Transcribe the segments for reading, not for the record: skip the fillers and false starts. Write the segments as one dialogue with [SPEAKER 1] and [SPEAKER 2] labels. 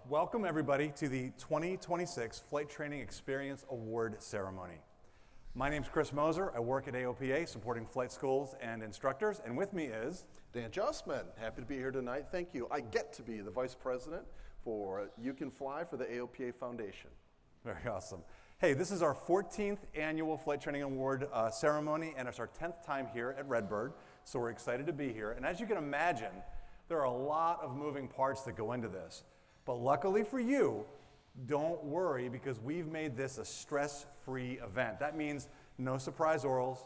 [SPEAKER 1] welcome everybody to the 2026 Flight Training Experience Award Ceremony. My name's Chris Moser. I work at AOPA supporting flight schools and instructors, and with me is
[SPEAKER 2] Dan Justman. Happy to be here tonight. Thank you. I get to be the Vice President for You Can Fly for the AOPA Foundation.
[SPEAKER 1] Very awesome. Hey, this is our 14th annual Flight Training Award ceremony, and it's our 10th time here at Redbird, so we're excited to be here. And as you can imagine, there are a lot of moving parts that go into this. But luckily for you, don't worry, because we've made this a stress-free event. That means no surprise orals,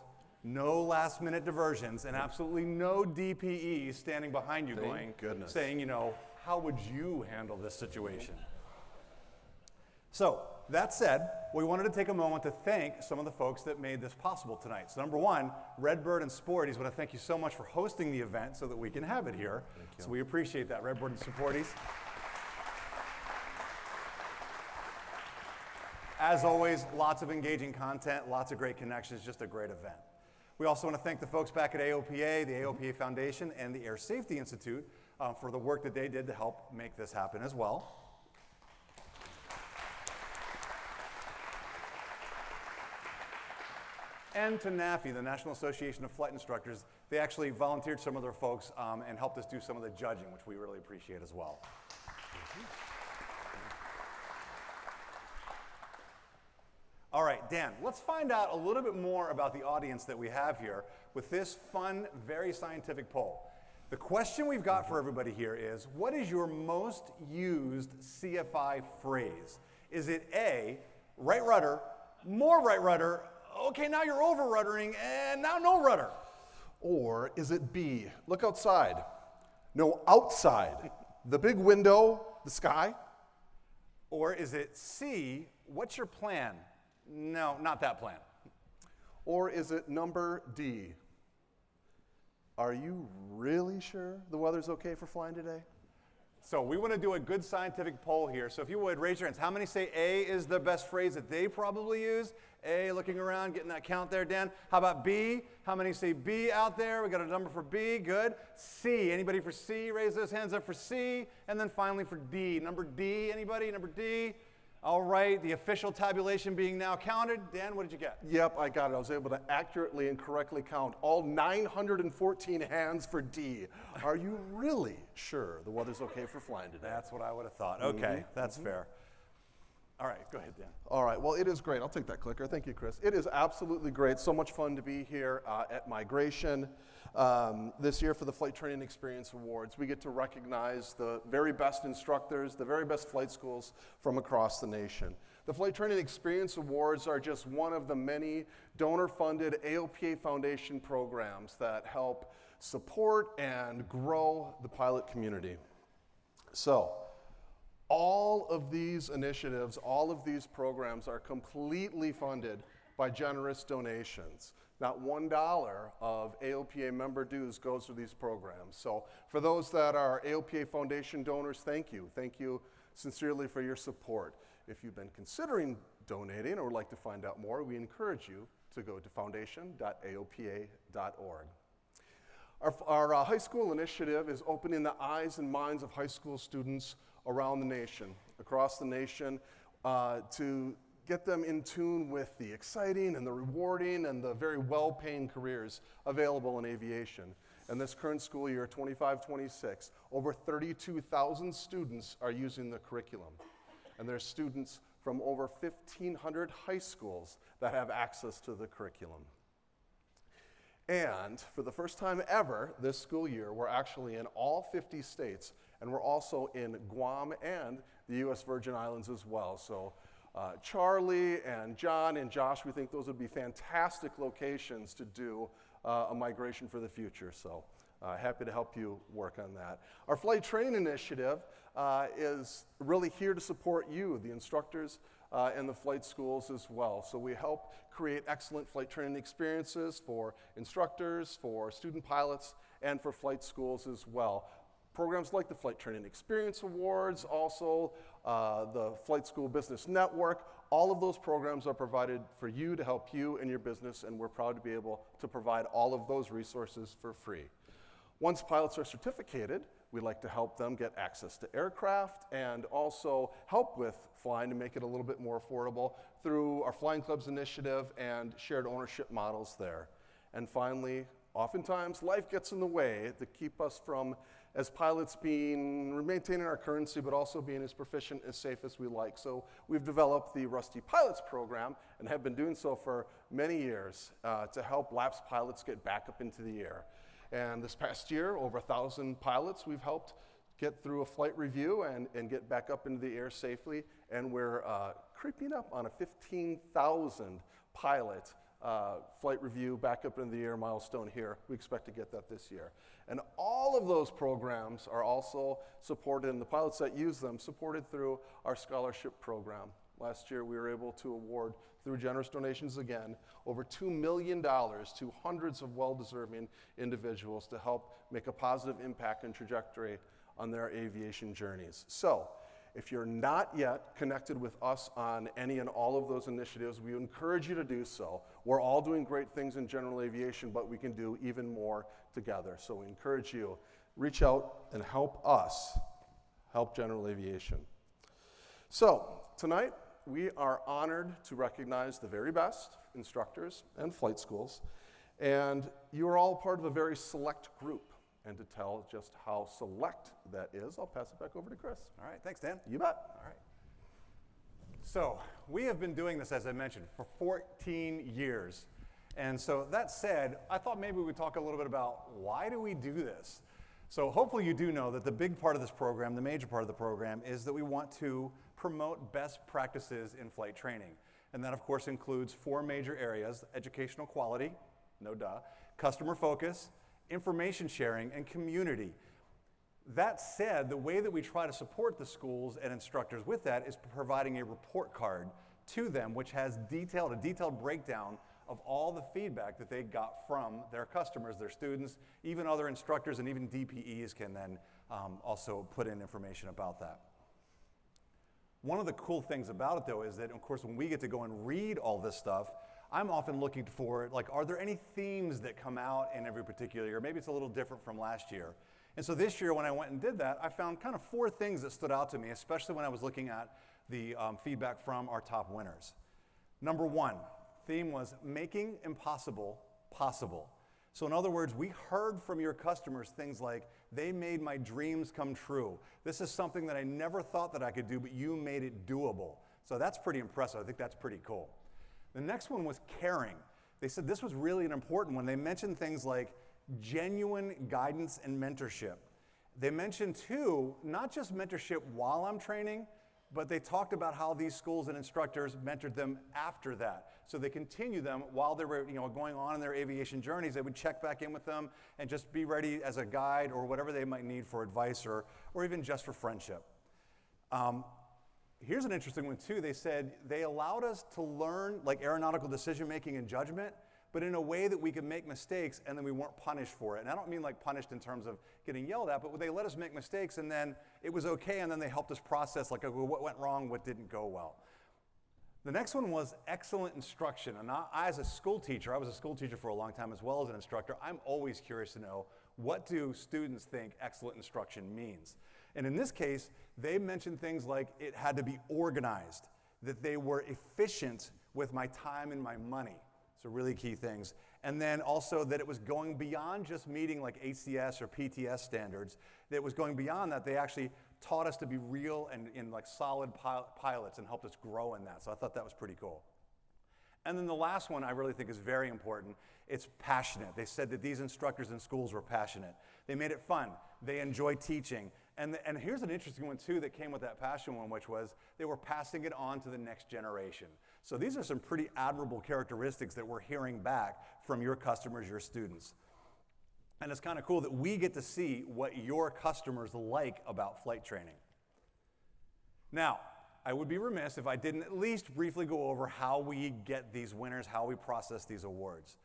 [SPEAKER 1] no last-minute diversions, and absolutely no DPE standing behind you saying, you know, how would you handle this situation? So, that said, we wanted to take a moment to thank some of the folks that made this possible tonight. So number one, Redbird and Sporties, I want to thank you so much for hosting the event so that we can have it here. So we appreciate that, Redbird and Sporties. As always, lots of engaging content, lots of great connections, just a great event. We also want to thank the folks back at AOPA, the AOPA Foundation, and the Air Safety Institute for the work that they did to help make this happen as well. And to NAFI, the National Association of Flight Instructors. They actually volunteered some of their folks and helped us do some of the judging, which we really appreciate as well. All right, Dan, let's find out a little bit more about the audience that we have here with this fun, very scientific poll. The question we've got for everybody here is, what is your most used CFI phrase? Is it A, right rudder, more right rudder, okay, now you're over ruddering, and now no rudder?
[SPEAKER 2] Or is it B, look outside, no outside, the big window, the sky?
[SPEAKER 1] Or is it C, what's your plan? No, not that plan.
[SPEAKER 2] Or is it number D, are you really sure the weather's okay for flying today?
[SPEAKER 1] So we want to do a good scientific poll here. So if you would, raise your hands. How many say A is the best phrase that they probably use? A, looking around, getting that count there, Dan. How about B? How many say B out there? We got a number for B, good. C, anybody for C? Raise those hands up for C. And then finally for D. Number D, anybody? Number D? All right, the official tabulation being now counted. Dan, what did you get?
[SPEAKER 2] Yep, I got it. I was able to accurately and correctly count all 914 hands for D. Are you really sure the weather's okay for flying today?
[SPEAKER 1] That's what I would have thought. Okay, that's fair. All right, go ahead, Dan.
[SPEAKER 2] All right, well, it is great. I'll take that clicker. Thank you, Chris. It is absolutely great. So much fun to be here at Migration. This year for the Flight Training Experience Awards, we get to recognize the very best instructors, the very best flight schools from across the nation. The Flight Training Experience Awards are just one of the many donor-funded AOPA Foundation programs that help support and grow the pilot community. So, all of these initiatives, all of these programs are completely funded by generous donations. Not $1 of AOPA member dues goes to these programs. So for those that are AOPA Foundation donors, thank you. Thank you sincerely for your support. If you've been considering donating or would like to find out more, we encourage you to go to foundation.aopa.org. Our high school initiative is opening the eyes and minds of high school students around the nation, across the nation, to get them in tune with the exciting and the rewarding and the very well-paying careers available in aviation. And this current school year, 25-26, over 32,000 students are using the curriculum. And there's students from over 1,500 high schools that have access to the curriculum. And for the first time ever this school year, we're actually in all 50 states, and we're also in Guam and the U.S. Virgin Islands as well. So Charlie and John and Josh, we think those would be fantastic locations to do a migration for the future. So happy to help you work on that. Our flight training initiative is really here to support you, the instructors and the flight schools as well. So we help create excellent flight training experiences for instructors, for student pilots, and for flight schools as well. Programs like the Flight Training Experience Awards, also the Flight School Business Network, all of those programs are provided for you to help you and your business, and we're proud to be able to provide all of those resources for free. Once pilots are certificated, We like to help them get access to aircraft and also help with flying to make it a little bit more affordable through our Flying Clubs initiative and shared ownership models there. And finally, oftentimes life gets in the way to keep us from, as pilots, maintaining our currency, but also being as proficient, as safe as we like. So we've developed the Rusty Pilots program and have been doing so for many years to help lapsed pilots get back up into the air. And this past year, over 1,000 pilots we've helped get through a flight review and get back up into the air safely. And we're creeping up on a 15,000 pilot flight review back up into the air milestone here. We expect to get that this year. And all of those programs are also supported, and the pilots that use them, supported through our scholarship program. Last year, we were able to award, through generous donations again, over $2 million to hundreds of well-deserving individuals to help make a positive impact and trajectory on their aviation journeys. So, if you're not yet connected with us on any and all of those initiatives, we encourage you to do so. We're all doing great things in general aviation, but we can do even more together. So we encourage you, reach out and help us help general aviation. So tonight, we are honored to recognize the very best instructors and flight schools, and you are all part of a very select group. And to tell just how select that is, I'll pass it back over to Chris.
[SPEAKER 1] All right, thanks, Dan.
[SPEAKER 2] You bet.
[SPEAKER 1] All right. So we have been doing this, as I mentioned, for 14 years. And so that said, I thought maybe we'd talk a little bit about why do we do this? So hopefully you do know that the big part of this program, the major part of the program, is that we want to promote best practices in flight training. And that, of course, includes 4 major areas: educational quality, no duh, customer focus, information sharing, and community. That said, the way that we try to support the schools and instructors with that is providing a report card to them, which has a detailed breakdown of all the feedback that they got from their customers, their students, even other instructors, and even DPEs can then also put in information about that. One of the cool things about it, though, is that, of course, when we get to go and read all this stuff, I'm often looking for, like, are there any themes that come out in every particular year? Maybe it's a little different from last year. And so this year, when I went and did that, I found kind of 4 things that stood out to me, especially when I was looking at the feedback from our top winners. Number 1, theme was making impossible possible. So in other words, we heard from your customers things like, they made my dreams come true. This is something that I never thought that I could do, but you made it doable. So that's pretty impressive. I think that's pretty cool. The next one was caring. They said this was really an important one. They mentioned things like genuine guidance and mentorship. They mentioned, too, not just mentorship while I'm training, but they talked about how these schools and instructors mentored them after that. So they continue them while they were going on in their aviation journeys. They would check back in with them and just be ready as a guide or whatever they might need for advice or even just for friendship. Here's an interesting one, too. They said they allowed us to learn, like, aeronautical decision-making and judgment, but in a way that we could make mistakes and then we weren't punished for it. And I don't mean like punished in terms of getting yelled at, but they let us make mistakes and then it was okay, and then they helped us process, like, okay, what went wrong, what didn't go well. The next one was excellent instruction. And I, as a school teacher, I was a school teacher for a long time as well as an instructor, I'm always curious to know, what do students think excellent instruction means? And in this case, they mentioned things like it had to be organized, that they were efficient with my time and my money. So really key things. And then also that it was going beyond just meeting like ACS or PTS standards, that it was going beyond that. They actually taught us to be real and like solid pilots and helped us grow in that. So I thought that was pretty cool. And then the last one I really think is very important. It's passionate. They said that these instructors in schools were passionate. They made it fun. They enjoyed teaching. And here's an interesting one, too, that came with that passion one, which was they were passing it on to the next generation. So these are some pretty admirable characteristics that we're hearing back from your customers, your students. And it's kind of cool that we get to see what your customers like about flight training. Now, I would be remiss if I didn't at least briefly go over how we get these winners, how we process these awards.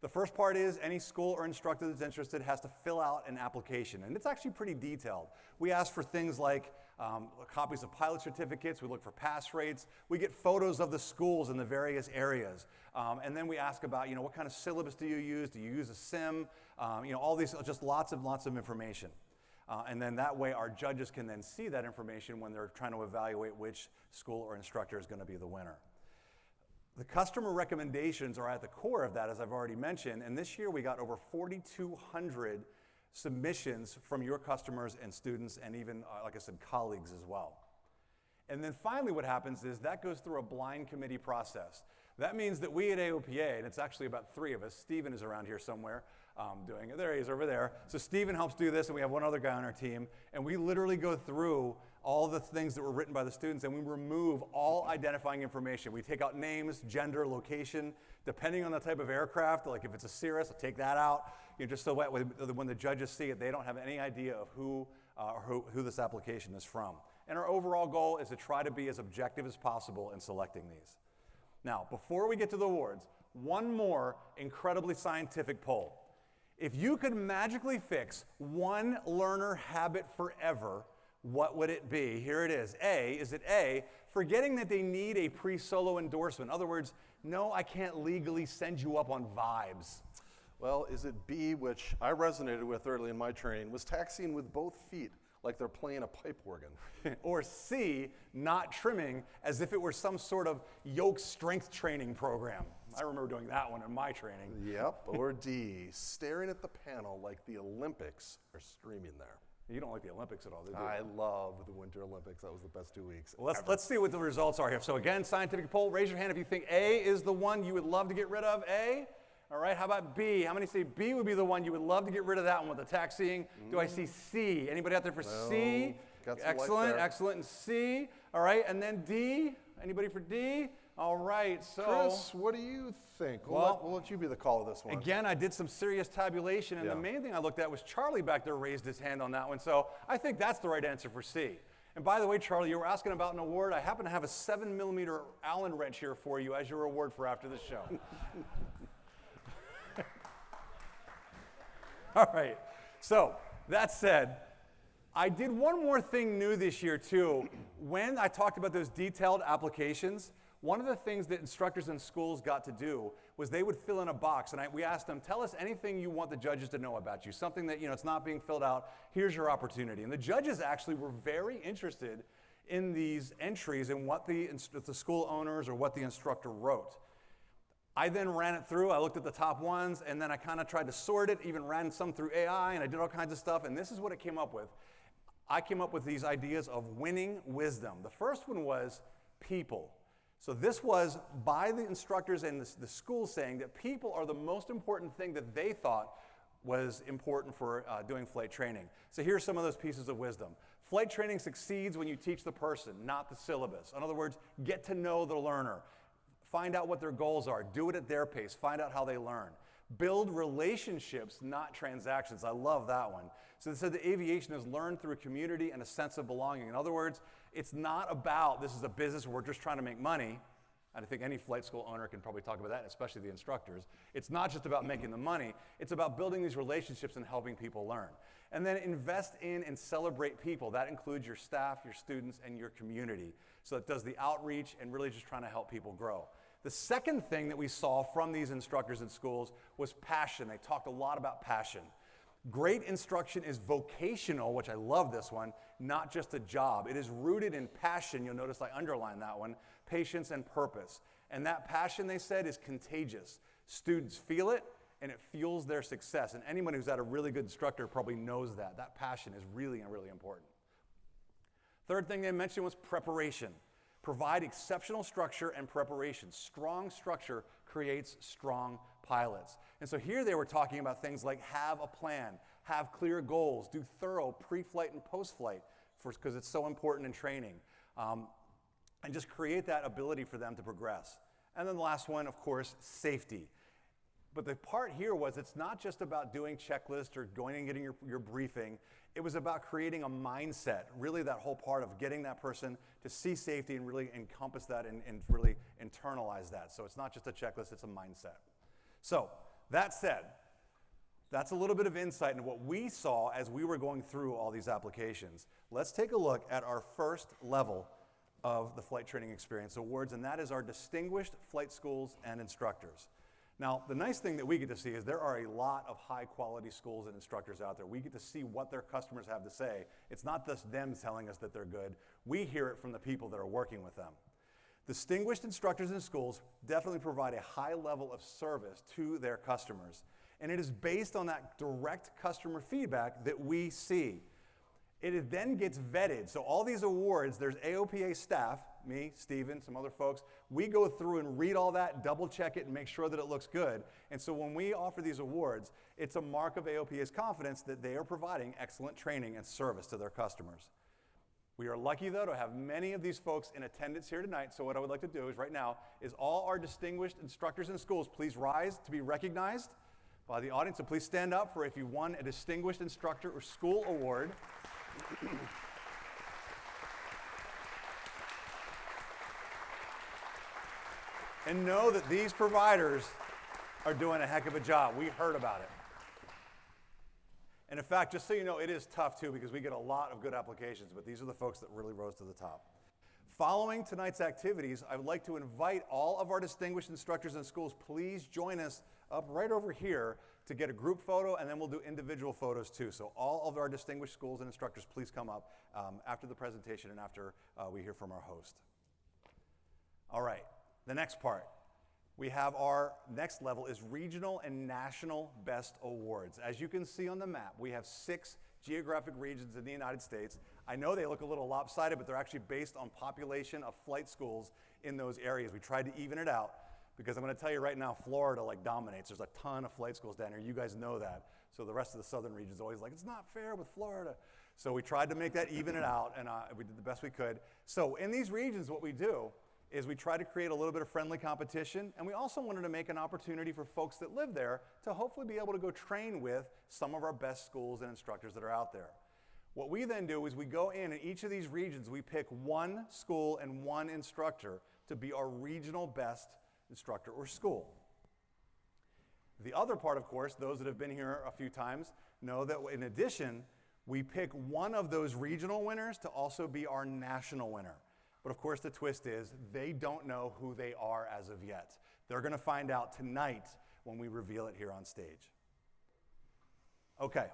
[SPEAKER 1] The first part is any school or instructor that's interested has to fill out an application, and it's actually pretty detailed. We ask for things like copies of pilot certificates, we look for pass rates, we get photos of the schools in the various areas, and then we ask about, what kind of syllabus do you use a sim, all these, just lots of information. And then that way our judges can then see that information when they're trying to evaluate which school or instructor is going to be the winner. The customer recommendations are at the core of that, as I've already mentioned, and this year we got over 4,200 submissions from your customers and students and even, like I said, colleagues as well. And then finally what happens is that goes through a blind committee process. That means that we at AOPA, and it's actually about 3 of us, Stephen is around here somewhere doing it. There he is over there. So Stephen helps do this, and we have one other guy on our team, and we literally go through all the things that were written by the students, and we remove all identifying information. We take out names, gender, location, depending on the type of aircraft. Like if it's a Cirrus, I'll take that out. You know, just so that when the judges see it, they don't have any idea of who this application is from. And our overall goal is to try to be as objective as possible in selecting these. Now, before we get to the awards, one more incredibly scientific poll. If you could magically fix one learner habit forever, what would it be? Here it is. Is it A, forgetting that they need a pre-solo endorsement? In other words, no, I can't legally send you up on vibes.
[SPEAKER 2] Well, is it B, which I resonated with early in my training, was taxiing with both feet like they're playing a pipe organ?
[SPEAKER 1] Or C, not trimming as if it were some sort of yoke strength training program. I remember doing that one in my training.
[SPEAKER 2] Yep. Or D, staring at the panel like the Olympics are streaming there.
[SPEAKER 1] You don't like the Olympics at all, do you?
[SPEAKER 2] I love the Winter Olympics. That was the best 2 weeks.
[SPEAKER 1] Well, let's see what the results are here. So again, scientific poll, raise your hand if you think A is the one you would love to get rid of. A? All right, how about B? How many say B would be the one you would love to get rid of that one with the taxiing? Do I see C? Anybody out there for C? Excellent, excellent. And C. All right, and then D? Anybody for D? All right, so.
[SPEAKER 2] Chris, what do you think? We'll let you be the call of this one.
[SPEAKER 1] Again, I did some serious tabulation, and the main thing I looked at was Charlie back there raised his hand on that one, so I think that's the right answer for C. And by the way, Charlie, you were asking about an award. I happen to have a 7mm Allen wrench here for you as your reward for after this show. All right, so that said, I did one more thing new this year too. When I talked about those detailed applications, one of the things that instructors in schools got to do was they would fill in a box, and we asked them, tell us anything you want the judges to know about you, something that, it's not being filled out, here's your opportunity. And the judges actually were very interested in these entries and what the school owners or what the instructor wrote. I then ran it through, I looked at the top ones, and then I kind of tried to sort it, even ran some through AI, and I did all kinds of stuff, and this is what it came up with. I came up with these ideas of winning wisdom. The first one was people. So this was by the instructors and the school saying that people are the most important thing that they thought was important for doing flight training. So here's some of those pieces of wisdom. Flight training succeeds when you teach the person, not the syllabus. In other words, get to know the learner. Find out what their goals are. Do it at their pace. Find out how they learn. Build relationships, not transactions. I love that one. So they said that aviation is learned through community and a sense of belonging. In other words, it's not about this is a business where we're just trying to make money. And I think any flight school owner can probably talk about that, especially the instructors. It's not just about making the money. It's about building these relationships and helping people learn. And then invest in and celebrate people. That includes your staff, your students, and your community. So it does the outreach and really just trying to help people grow. The second thing that we saw from these instructors in schools was passion. They talked a lot about passion. Great instruction is vocational, which I love this one, not just a job. It is rooted in passion. You'll notice I underlined that one, patience and purpose. And that passion, they said, is contagious. Students feel it, and it fuels their success. And anyone who's had a really good instructor probably knows that. That passion is really, really important. Third thing they mentioned was preparation. Provide exceptional structure and preparation. Strong structure creates strong pilots. And so here they were talking about things like have a plan, have clear goals, do thorough pre-flight and post-flight because it's so important in training, and just create that ability for them to progress. And then the last one, of course, safety. But the part here was it's not just about doing checklists or going and getting your briefing. It was about creating a mindset, really that whole part of getting that person to see safety and really encompass that and really internalize that. So it's not just a checklist, it's a mindset. So that said, that's a little bit of insight into what we saw as we were going through all these applications. Let's take a look at our first level of the Flight Training Experience Awards, and that is our Distinguished Flight Schools and Instructors. Now, the nice thing that we get to see is there are a lot of high-quality schools and instructors out there. We get to see what their customers have to say. It's not just them telling us that they're good. We hear it from the people that are working with them. Distinguished instructors in schools definitely provide a high level of service to their customers. And it is based on that direct customer feedback that we see. It then gets vetted. So all these awards, there's AOPA staff, me, Steven, some other folks, we go through and read all that, double check it, and make sure that it looks good. And so when we offer these awards, it's a mark of AOPA's confidence that they are providing excellent training and service to their customers. We are lucky, though, to have many of these folks in attendance here tonight. So what I would like to do is right now is all our distinguished instructors in schools, please rise to be recognized by the audience. So please stand up for if you won a Distinguished Instructor or School Award. And know that these providers are doing a heck of a job. We heard about it. And in fact, just so you know, it is tough too because we get a lot of good applications, but these are the folks that really rose to the top. Following tonight's activities, I would like to invite all of our distinguished instructors in schools, please join us up right over here to get a group photo, and then we'll do individual photos too. So all of our distinguished schools and instructors, please come up after the presentation and after we hear from our host. All right, the next part. We have our next level is regional and national best awards. As you can see on the map, we have 6 geographic regions in the United States. I know they look a little lopsided, but they're actually based on population of flight schools in those areas. We tried to even it out because I'm going to tell you right now, Florida like dominates. There's a ton of flight schools down here. You guys know that. So the rest of the southern region is always like, it's not fair with Florida. So we tried to make that even it out, and we did the best we could. So in these regions, what we do is we try to create a little bit of friendly competition, and we also wanted to make an opportunity for folks that live there to hopefully be able to go train with some of our best schools and instructors that are out there. What we then do is we go in each of these regions, we pick one school and one instructor to be our regional best instructor or school. The other part, of course, those that have been here a few times know that in addition, we pick one of those regional winners to also be our national winner. But of course, the twist is they don't know who they are as of yet. They're going to find out tonight when we reveal it here on stage. Okay.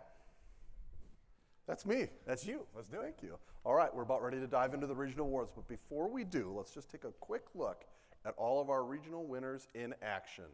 [SPEAKER 2] That's me.
[SPEAKER 1] That's you. Let's do it.
[SPEAKER 2] Thank you. All right, we're about ready to dive into the regional awards, but before we do, let's just take a quick look at all of our regional winners in action.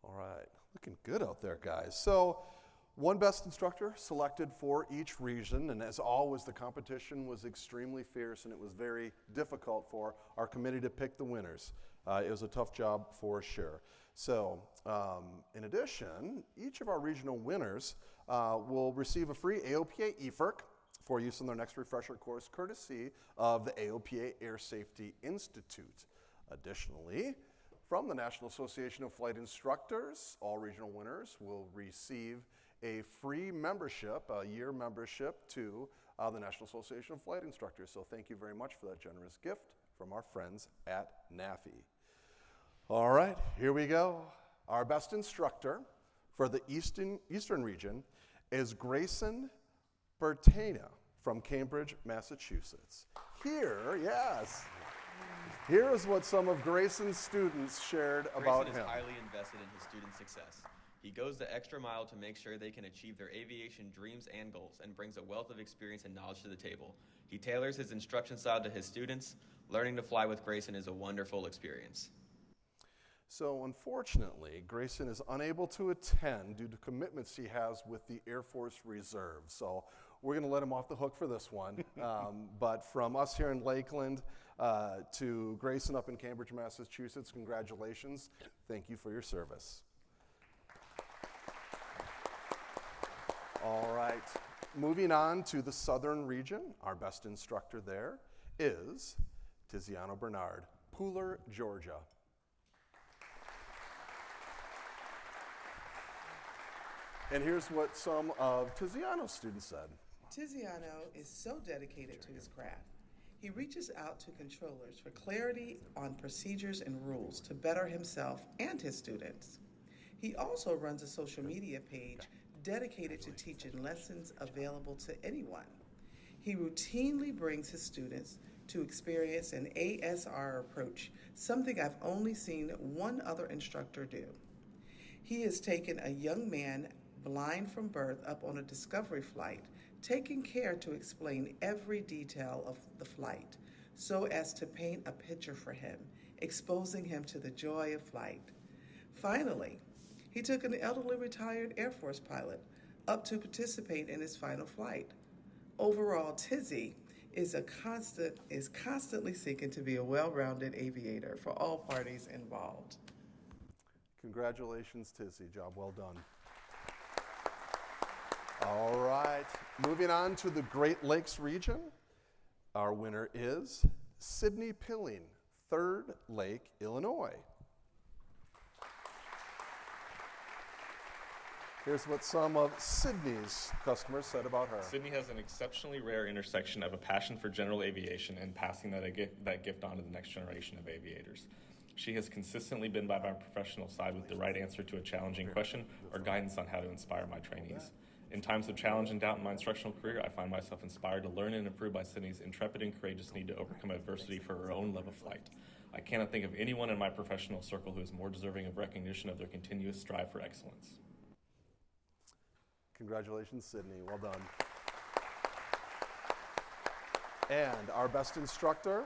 [SPEAKER 2] All right, looking good out there, guys. So, one best instructor selected for each region, and as always, the competition was extremely fierce, and it was very difficult for our committee to pick the winners. It was a tough job for sure. So, in addition, each of our regional winners will receive a free AOPA eFERC for use in their next refresher course, courtesy of the AOPA Air Safety Institute. Additionally, from the National Association of Flight Instructors, all regional winners will receive a free membership, a year membership to the National Association of Flight Instructors. So thank you very much for that generous gift from our friends at NAFI. All right, here we go. Our best instructor for the Eastern region is Grayson Bertana from Cambridge, Massachusetts. Here, yes. Here is what some of Grayson's students shared about him.
[SPEAKER 3] Grayson is highly invested in his students' success. He goes the extra mile to make sure they can achieve their aviation dreams and goals and brings a wealth of experience and knowledge to the table. He tailors his instruction style to his students. Learning to fly with Grayson is a wonderful experience.
[SPEAKER 2] So unfortunately, Grayson is unable to attend due to commitments he has with the Air Force Reserve. So we're going to let him off the hook for this one. But from us here in Lakeland to Grayson up in Cambridge, Massachusetts, congratulations. Thank you for your service. All right, moving on to the southern region. Our best instructor there is Tiziano Bernard, Pooler, Georgia. And here's what some of Tiziano's students said.
[SPEAKER 4] Tiziano is so dedicated to his craft. He reaches out to controllers for clarity on procedures and rules to better himself and his students. He also runs a social media page dedicated to teaching lessons available to anyone. He routinely brings his students to experience an ASR approach, something I've only seen one other instructor do. He has taken a young man blind from birth up on a discovery flight, taking care to explain every detail of the flight so as to paint a picture for him, exposing him to the joy of flight. Finally, he took an elderly retired Air Force pilot up to participate in his final flight. Overall, Tizzy is constantly seeking to be a well-rounded aviator for all parties involved.
[SPEAKER 2] Congratulations, Tizzy. Job well done. All right, moving on to the Great Lakes region. Our winner is Sydney Pilling, Third Lake, Illinois. Here's what some of Sydney's customers said about her.
[SPEAKER 5] Sydney has an exceptionally rare intersection of a passion for general aviation and passing that gift on to the next generation of aviators. She has consistently been by my professional side with the right answer to a challenging question or guidance on how to inspire my trainees. In times of challenge and doubt in my instructional career, I find myself inspired to learn and improve by Sydney's intrepid and courageous need to overcome adversity for her own love of flight. I cannot think of anyone in my professional circle who is more deserving of recognition of their continuous strive for excellence.
[SPEAKER 2] Congratulations, Sydney. Well done. And our best instructor,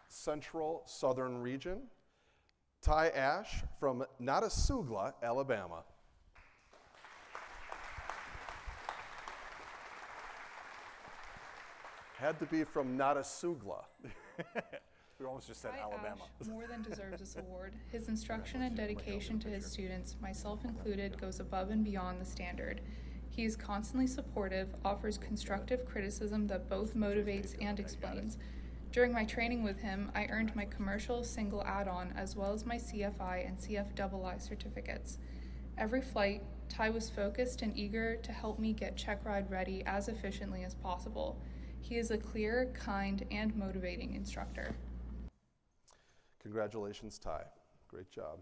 [SPEAKER 2] Central Southern Region, Ty Ash from Nottosugla, Alabama. Had to be from Nottosugla.
[SPEAKER 1] We almost just said
[SPEAKER 6] Ty
[SPEAKER 1] Alabama.
[SPEAKER 6] Ash more than deserves this award. His instruction and dedication to his students, myself included, goes above and beyond the standard. He is constantly supportive, offers constructive criticism that both motivates and explains. During my training with him, I earned my commercial single add-on as well as my CFI and CFII certificates. Every flight, Ty was focused and eager to help me get check ride ready as efficiently as possible. He is a clear, kind, and motivating instructor.
[SPEAKER 2] Congratulations, Ty. Great job.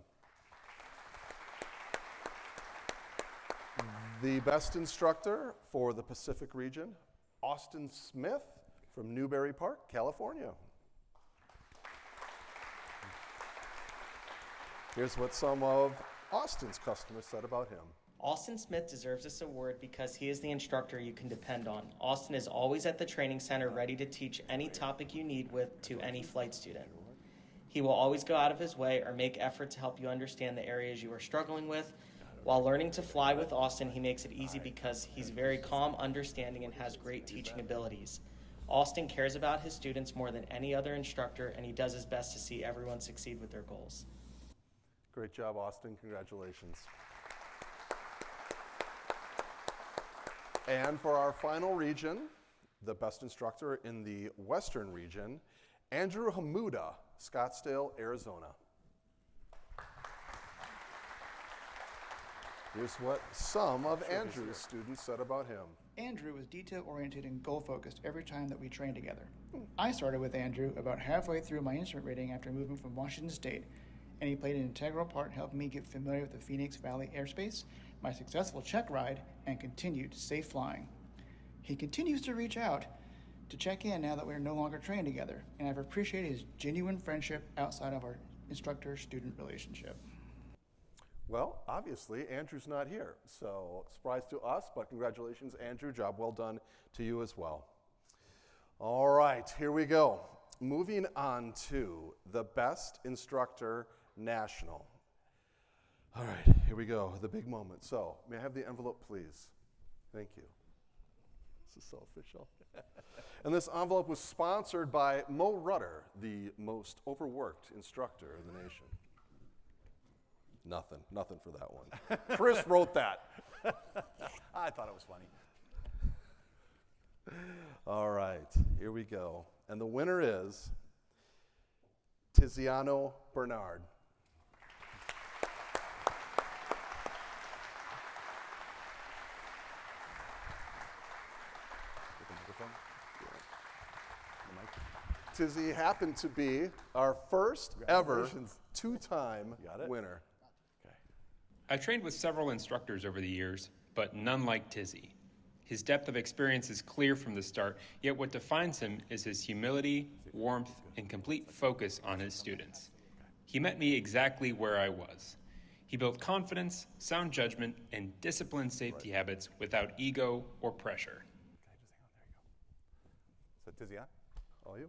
[SPEAKER 2] The best instructor for the Pacific region, Austin Smith from Newbury Park, California. Here's what some of Austin's customers said about him.
[SPEAKER 7] Austin Smith deserves this award because he is the instructor you can depend on. Austin is always at the training center ready to teach any topic you need with to any flight student. He will always go out of his way or make effort to help you understand the areas you are struggling with. While learning to fly with Austin, he makes it easy because he's very calm, understanding, and has great teaching abilities. Austin cares about his students more than any other instructor, and he does his best to see everyone succeed with their goals.
[SPEAKER 2] Great job, Austin. Congratulations. And for our final region, the best instructor in the Western region, Andrew Hamuda, Scottsdale, Arizona. Here's what some of Andrew's students said about him.
[SPEAKER 8] Andrew was detail-oriented and goal-focused every time that we trained together. I started with Andrew about halfway through my instrument rating after moving from Washington State, and he played an integral part in helping me get familiar with the Phoenix Valley airspace, my successful check ride, and continued safe flying. He continues to reach out to check in now that we're no longer training together, and I've appreciated his genuine friendship outside of our instructor-student relationship.
[SPEAKER 2] Well, obviously, Andrew's not here, so surprise to us, but congratulations, Andrew. Job well done to you as well. All right, here we go. Moving on to the Best Instructor National. All right, here we go, the big moment. So, may I have the envelope, please? Thank you. This is so official. And this envelope was sponsored by Mo Rudder, the most overworked instructor in the nation. Nothing for that one. Chris wrote that.
[SPEAKER 1] I thought it was funny.
[SPEAKER 2] All right, here we go. And the winner is Tiziano Bernard. Tizzy happened to be our first ever two-time winner.
[SPEAKER 9] I've trained with several instructors over the years, but none like Tizzy. His depth of experience is clear from the start, yet what defines him is his humility, warmth, and complete focus on his students. He met me exactly where I was. He built confidence, sound judgment, and disciplined safety habits without ego or pressure.
[SPEAKER 1] So Tizzy,
[SPEAKER 2] All you?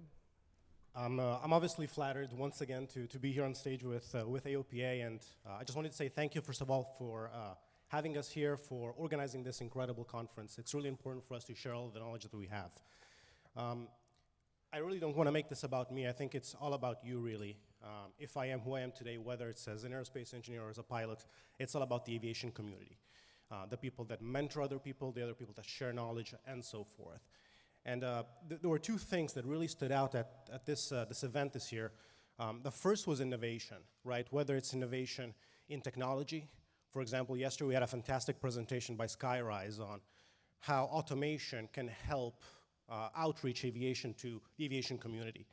[SPEAKER 10] I'm obviously flattered once again to be here on stage with AOPA, and I just wanted to say thank you, first of all, for having us here, for organizing this incredible conference. It's really important for us to share all the knowledge that we have. I really don't want to make this about me. I think it's all about you, really. If I am who I am today, whether it's as an aerospace engineer or as a pilot, it's all about the aviation community. The people that mentor other people, the other people that share knowledge, and so forth. And there were two things that really stood out at this event this year. The first was innovation, right? Whether it's innovation in technology. For example, yesterday we had a fantastic presentation by Skyrise on how automation can help outreach aviation to the aviation community.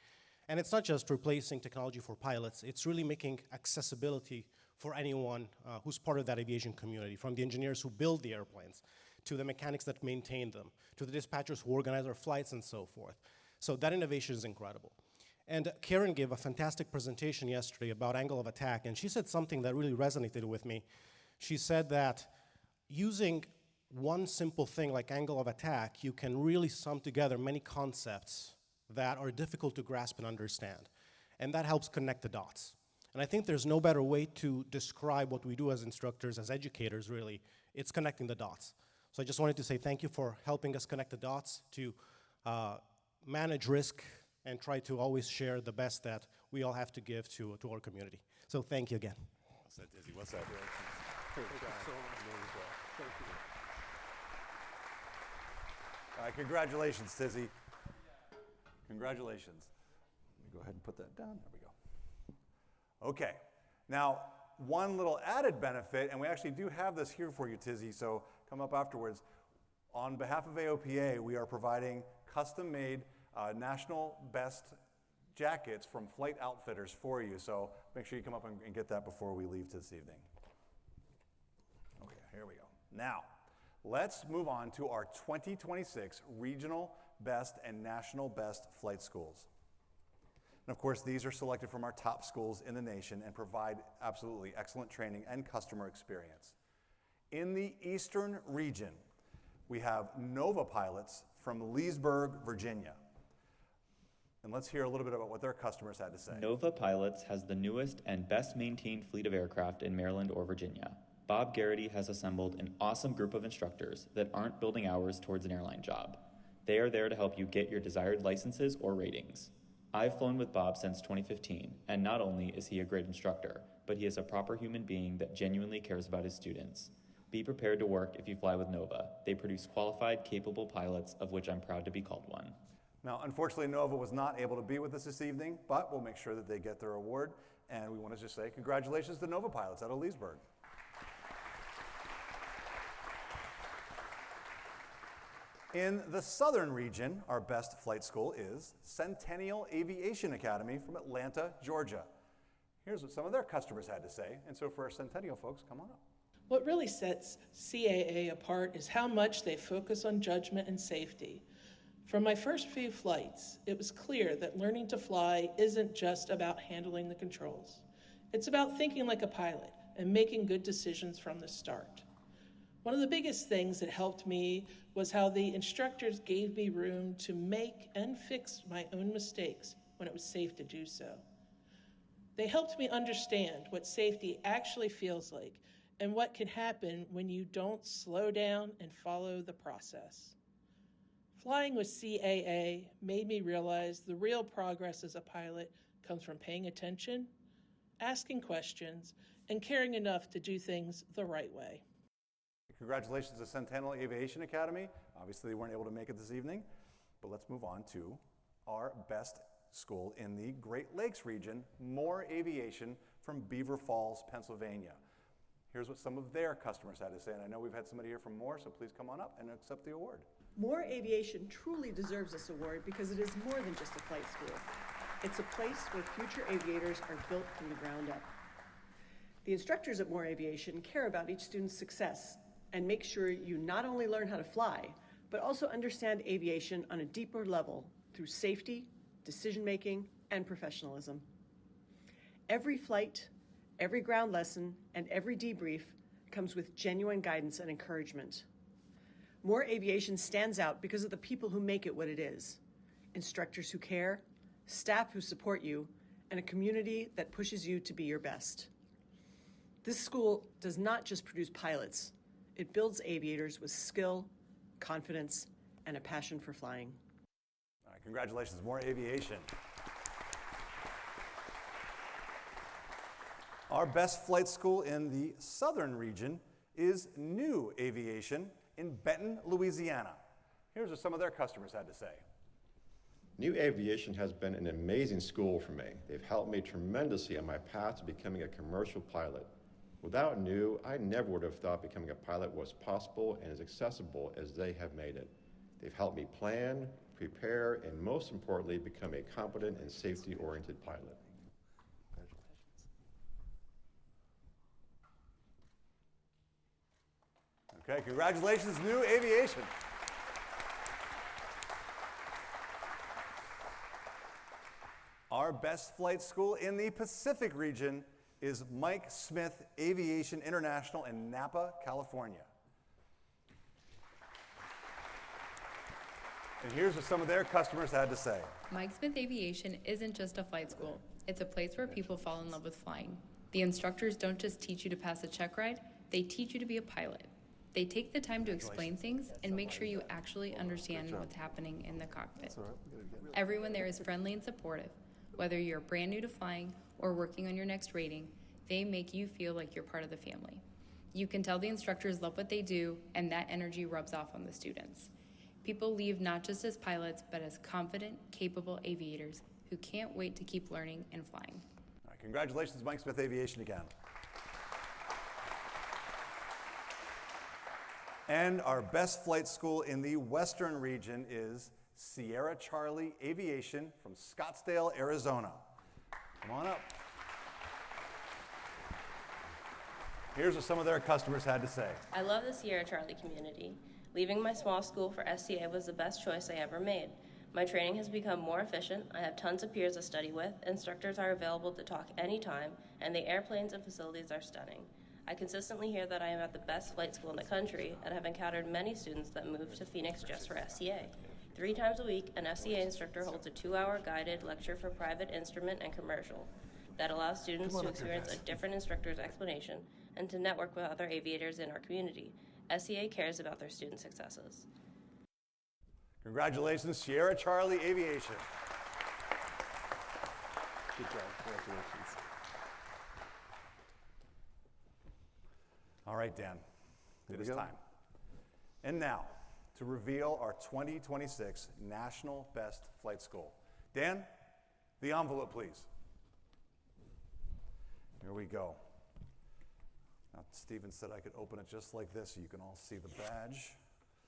[SPEAKER 10] And it's not just replacing technology for pilots, it's really making accessibility for anyone who's part of that aviation community, from the engineers who build the airplanes, to the mechanics that maintain them, to the dispatchers who organize our flights and so forth. So that innovation is incredible. And Karen gave a fantastic presentation yesterday about angle of attack, and she said something that really resonated with me. She said that using one simple thing like angle of attack, you can really sum together many concepts that are difficult to grasp and understand. And that helps connect the dots. And I think there's no better way to describe what we do as instructors, as educators, really. It's connecting the dots. So I just wanted to say thank you for helping us connect the dots, to manage risk, and try to always share the best that we all have to give to our community. So thank you again.
[SPEAKER 1] What's that, Tizzy? What's that? All right, congratulations, Tizzy. Congratulations. Let me go ahead and put that down. There we go. Okay. Now, one little added benefit, and we actually do have this here for you, Tizzy, so come up afterwards. On behalf of AOPA, we are providing custom-made national best jackets from Flight Outfitters for you, so make sure you come up and get that before we leave this evening. Okay, here we go. Now, let's move on to our 2026 Regional Best and National Best Flight Schools. And of course, these are selected from our top schools in the nation and provide absolutely excellent training and customer experience. In the Eastern region, we have Nova pilots from Leesburg, Virginia. And let's hear a little bit about what their customers had to say.
[SPEAKER 11] Nova Pilots has the newest and best maintained fleet of aircraft in Maryland or Virginia. Bob Garrity has assembled an awesome group of instructors that aren't building hours towards an airline job. They are there to help you get your desired licenses or ratings. I've flown with Bob since 2015, and not only is he a great instructor, but he is a proper human being that genuinely cares about his students. Be prepared to work if you fly with Nova. They produce qualified, capable pilots, of which I'm proud to be called one.
[SPEAKER 1] Now, unfortunately, Nova was not able to be with us this evening, but we'll make sure that they get their award. And we want to just say congratulations to Nova pilots out of Leesburg. In the southern region, our best flight school is Centennial Aviation Academy from Atlanta, Georgia. Here's what some of their customers had to say. And so for our Centennial folks, come on up.
[SPEAKER 12] What really sets CAA apart is how much they focus on judgment and safety. From my first few flights, it was clear that learning to fly isn't just about handling the controls. It's about thinking like a pilot and making good decisions from the start. One of the biggest things that helped me was how the instructors gave me room to make and fix my own mistakes when it was safe to do so. They helped me understand what safety actually feels like and what can happen when you don't slow down and follow the process. Flying with CAA made me realize the real progress as a pilot comes from paying attention, asking questions, and caring enough to do things the right way.
[SPEAKER 1] Congratulations to Centennial Aviation Academy. Obviously, they weren't able to make it this evening, but let's move on to our best school in the Great Lakes region, Moser Aviation from Beaver Falls, Pennsylvania. Here's what some of their customers had to say, and I know we've had somebody here from Moser, so please come on up and accept the award.
[SPEAKER 13] Moser Aviation truly deserves this award because it is more than just a flight school. It's a place where future aviators are built from the ground up. The instructors at Moser Aviation care about each student's success and make sure you not only learn how to fly, but also understand aviation on a deeper level through safety, decision-making, and professionalism. Every flight, every ground lesson, and every debrief comes with genuine guidance and encouragement. Moser Aviation stands out because of the people who make it what it is. Instructors who care, staff who support you, and a community that pushes you to be your best. This school does not just produce pilots. It builds aviators with skill, confidence, and a passion for flying.
[SPEAKER 1] All right, congratulations, Moser Aviation. Our best flight school in the southern region is New Aviation in Benton, Louisiana. Here's what some of their customers had to say.
[SPEAKER 14] New Aviation has been an amazing school for me. They've helped me tremendously on my path to becoming a commercial pilot. Without New, I never would have thought becoming a pilot was possible and as accessible as they have made it. They've helped me plan, prepare, and most importantly, become a competent and safety-oriented pilot.
[SPEAKER 1] Okay, congratulations, New Aviation. Our best flight school in the Pacific region is Mike Smith Aviation International in Napa, California. And here's what some of their customers had to say.
[SPEAKER 15] Mike Smith Aviation isn't just a flight school. It's a place where people fall in love with flying. The instructors don't just teach you to pass a check ride, they teach you to be a pilot. They take the time to explain things and make sure you actually understand what's happening in the cockpit. Everyone there is friendly and supportive. Whether you're brand new to flying or working on your next rating, they make you feel like you're part of the family. You can tell the instructors love what they do, and that energy rubs off on the students. People leave not just as pilots, but as confident, capable aviators who can't wait to keep learning and flying.
[SPEAKER 1] All right, congratulations, Mike Smith Aviation again. And our best flight school in the western region is Sierra Charlie Aviation from Scottsdale, Arizona. Come on up. Here's what some of their customers had to say.
[SPEAKER 16] I love the Sierra Charlie community. Leaving my small school for SCA was the best choice I ever made. My training has become more efficient, I have tons of peers to study with, instructors are available to talk anytime, and the airplanes and facilities are stunning. I consistently hear that I am at the best flight school in the country and have encountered many students that move to Phoenix just for SCA. 3 times a week, an SCA instructor holds a 2-hour guided lecture for private, instrument, and commercial that allows students to experience a different instructor's explanation and to network with other aviators in our community. SCA cares about their student successes.
[SPEAKER 1] Congratulations, Sierra Charlie Aviation.
[SPEAKER 2] Good job. Congratulations.
[SPEAKER 1] All right, Dan, it is time. And now, to reveal our 2026 National Best Flight School. Dan, the envelope, please. Here we go. Now, Steven said I could open it just like this so you can all see the badge.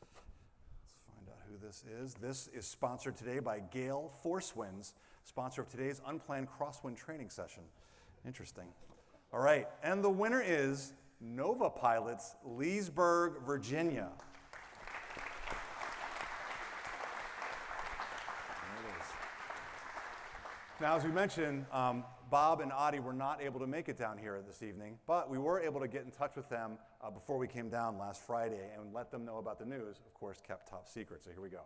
[SPEAKER 1] Let's find out who this is. This is sponsored today by Gale Forcewinds, sponsor of today's unplanned crosswind training session. Interesting. All right, and the winner is Nova Pilots, Leesburg, Virginia. Now, as we mentioned, Bob and Adi were not able to make it down here this evening, but we were able to get in touch with them before we came down last Friday and let them know about the news, of course, kept top secret. So here we go.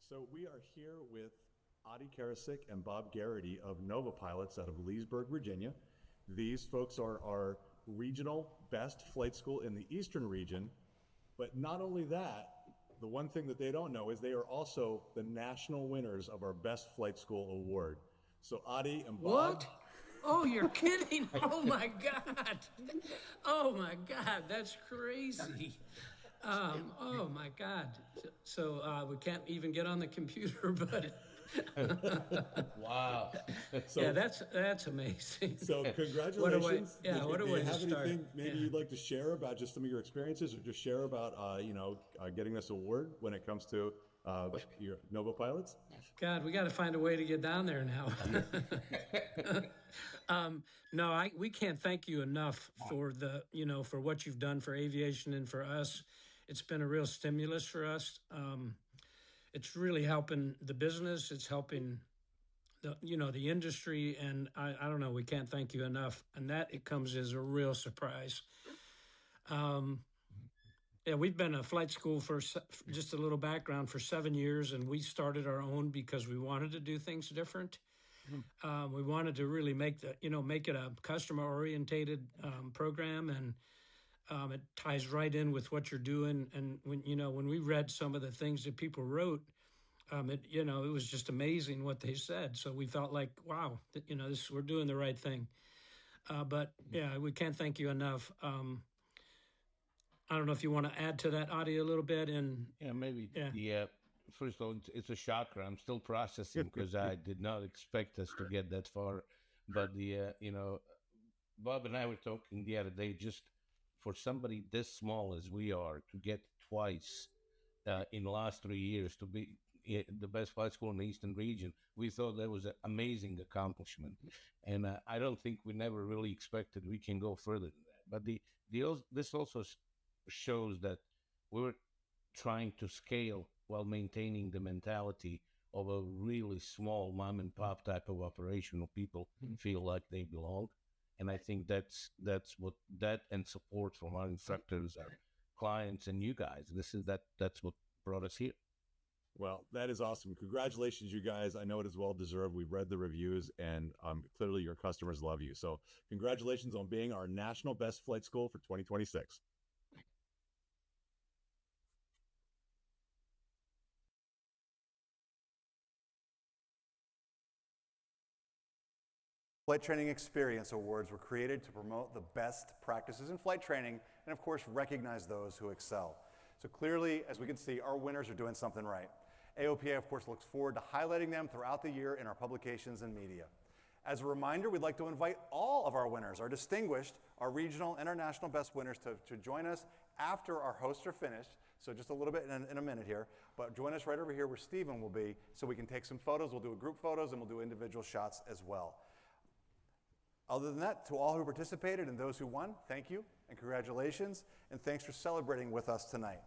[SPEAKER 17] So we are here with Adi Karasik and Bob Garrity of Nova Pilots out of Leesburg, Virginia. These folks are our regional best flight school in the Eastern region. But not only that, the one thing that they don't know is they are also the national winners of our Best Flight School Award. So Adi and Bob.
[SPEAKER 18] What? Oh, you're kidding. Oh my God. Oh my God, that's crazy. Oh my God. So we can't even get on the computer, but
[SPEAKER 17] Wow.
[SPEAKER 18] yeah, that's amazing.
[SPEAKER 17] So congratulations.
[SPEAKER 18] What a way to start.
[SPEAKER 17] Anything maybe you'd like to share about just some of your experiences, or just share about getting this award when it comes to your Nova Pilots?
[SPEAKER 18] God, we got to find a way to get down there now. No, we can't thank you enough for for what you've done for aviation and for us. It's been a real stimulus for us. It's really helping the business. It's helping the industry, and I don't know. We can't thank you enough, and that it comes as a real surprise. Yeah, we've been a flight school for just a little background for 7 years, and we started our own because we wanted to do things different. We wanted to really make it a customer orientated program, and it ties right in with what you're doing. And when we read some of the things that people wrote, it was just amazing what they said. So we felt like, wow, we're doing the right thing. But yeah, we can't thank you enough. I don't know if you want to add to that, Adi, a little bit.
[SPEAKER 19] Yeah, first of all, it's a shocker. I'm still processing because I did not expect us to get that far. But Bob and I were talking the other day, just for somebody this small as we are to get twice in the last 3 years to be the best flight school in the Eastern region, we thought that was an amazing accomplishment. And I don't think we never really expected we can go further than that. But this also shows that we're trying to scale while maintaining the mentality of a really small mom and pop type of operation where people feel like they belong. And I think that's what that and support from our instructors, our clients, and you guys. That's what brought us here.
[SPEAKER 17] Well, that is awesome. Congratulations, you guys. I know it is well deserved. We've read the reviews, and clearly your customers love you. So congratulations on being our national best flight school for 2026.
[SPEAKER 1] Flight Training Experience Awards were created to promote the best practices in flight training and, of course, recognize those who excel. So clearly, as we can see, our winners are doing something right. AOPA, of course, looks forward to highlighting them throughout the year in our publications and media. As a reminder, we'd like to invite all of our winners, our distinguished, our regional and our national best winners to join us after our hosts are finished. So just a little bit in a minute here, but join us right over here where Stephen will be so we can take some photos. We'll do a group photos and we'll do individual shots as well. Other than that, to all who participated and those who won, thank you and congratulations, and thanks for celebrating with us tonight.